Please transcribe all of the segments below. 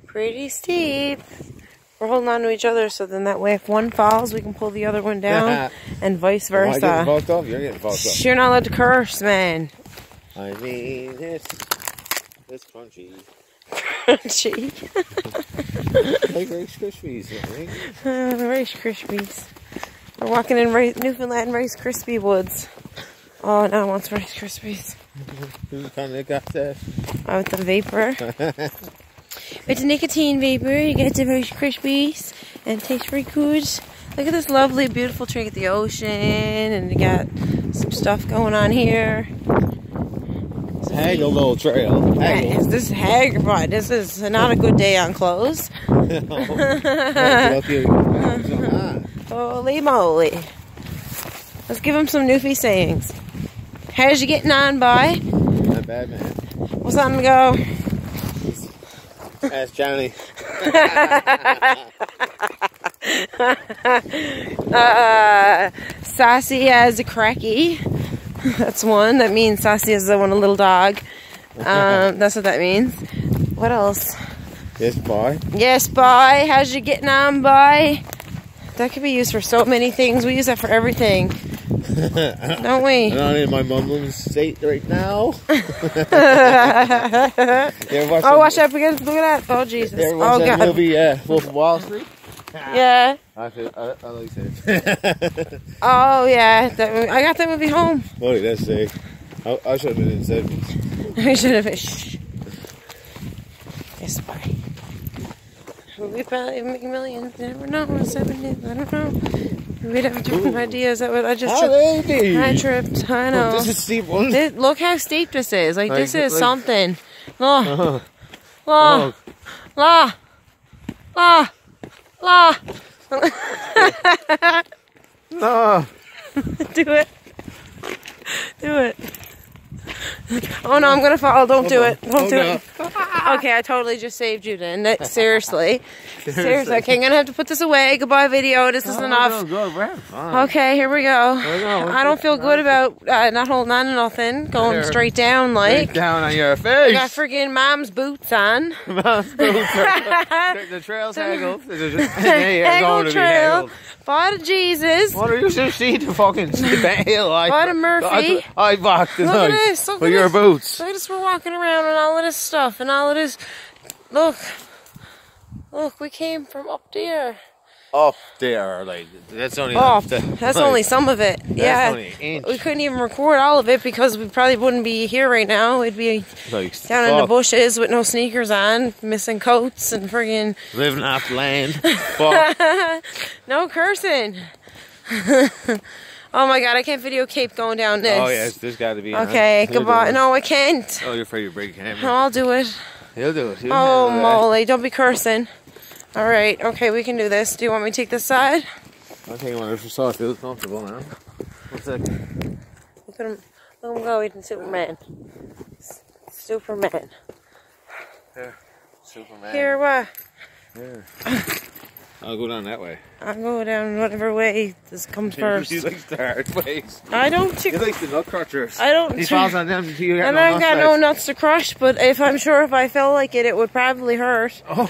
Pretty steep. We're holding on to each other so then that way if one falls we can pull the other one down and vice versa. Am I getting fucked up? You're getting fucked up. You're not allowed to curse, man. I mean, it's crunchy. Crunchy. Like Rice Krispies, I think. Rice Krispies. We're walking in Newfoundland Rice Krispie woods. Oh, now it wants Rice Krispies. Who kind of got that? Oh, with the vapor. With the nicotine vapor, you get the Rice Krispies, and it tastes very good. Look at this lovely, beautiful tree at the ocean, and you got some stuff going on here. Haggle little trail. Haggle. Is this hag? Right, this is not a good day on clothes. Holy moly. Let's give him some Newfie sayings. How's you getting on, boy? Not bad, man. What's on the go? Ask Johnny. Sassy as a cracky. That's one. That means sassy as I want a little dog. That's what that means. What else? Yes, boy. Yes, boy. How's you getting on, boy? That could be used for so many things. We use that for everything. Don't we? I'm not in my mum's state right now. Oh, watch out. Look at that. Oh, Jesus. Oh, God. That movie, Wolf of Wall Street? Yeah. I like it. Oh, yeah. I got that movie home. What did that say? I should have been in the 70s. We should have been. Shh. Yes, boy. We probably make millions. You never know. 70s. I don't know. We'd have different ideas. That was, I just tripped. I tripped. I know. This is a steep one. Look how steep this is. Like this is something. Look. La. La. La. La. No. Do it. Do it. Oh no, I'm gonna fall. Don't do it. Don't do it. Okay, I totally just saved you then. Seriously. Seriously. Okay, I'm gonna have to put this away. Goodbye video. This is enough. Okay, here we go. I don't feel good about not holding on to nothing. Going straight down like. Straight down on your face. I got freaking mom's boots on. Mom's boots. The trail's haggled. Haggled trail. Bye to Jesus. What are you so see to fucking hill? Bye to Murphy. I walked the Look night. at this. Look with at your this. boots. Look at us. We're walking around and all of this stuff and all of this. Look. Look, we came from up there. Up there, like that's only. That's only some of it. Yeah, only an inch. We couldn't even record all of it because we probably wouldn't be here right now. We'd be down in the bushes with no sneakers on, missing coats and friggin' living off land. No cursing. Oh my God, I can't video Cape going down this. Oh yes, there's got to be. Okay, goodbye. No, I can't. Oh, you're afraid you break your camera. No, I'll do it. He'll do it. Oh, moly, don't be cursing. All right, okay, we can do this. Do you want me to take this side? I'll take one so I feel comfortable now. 1 second. Look at him go eating Superman. Superman. Here, Superman. Here, what? Here. I'll go down that way. I'll go down whatever way this comes first. You like the hard ways. I don't. You like the nut crushers. I don't. He falls on them until you got and I've got no nuts to crush, but if I'm sure if I felt like it, it would probably hurt. Oh.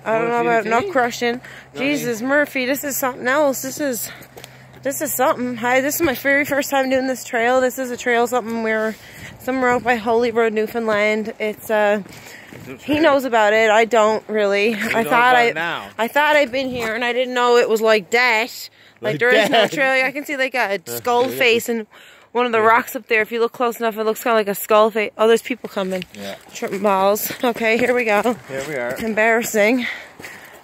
I don't know about nut crushing. Jesus, Murphy, this is something else. This is something. Hi, this is my very first time doing this trail. This is a trail somewhere out by Holy Road, Newfoundland. It's he knows about it. I don't really. I thought I'd been here and I didn't know it was like that. Like there is no trail. I can see like a skull face and one of the rocks up there. If you look close enough, it looks kind of like a skull face. Oh, there's people coming. Yeah. Tripping balls. Okay, here we go. Here we are. Embarrassing.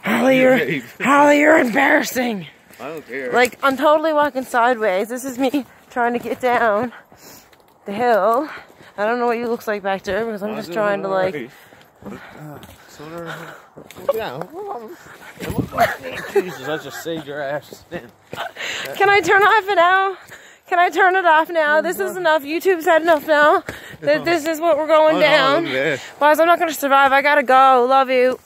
Holly, you're embarrassing. I don't care. Like, I'm totally walking sideways. This is me trying to get down the hill. I don't know what you looks like back there because I'm just trying to like... Jesus, I just saved your ass. Can I turn off it now? Can I turn it off now? This is enough. YouTube's had enough now. This is what we're going down. Boys, I'm not going to survive. I got to go. Love you.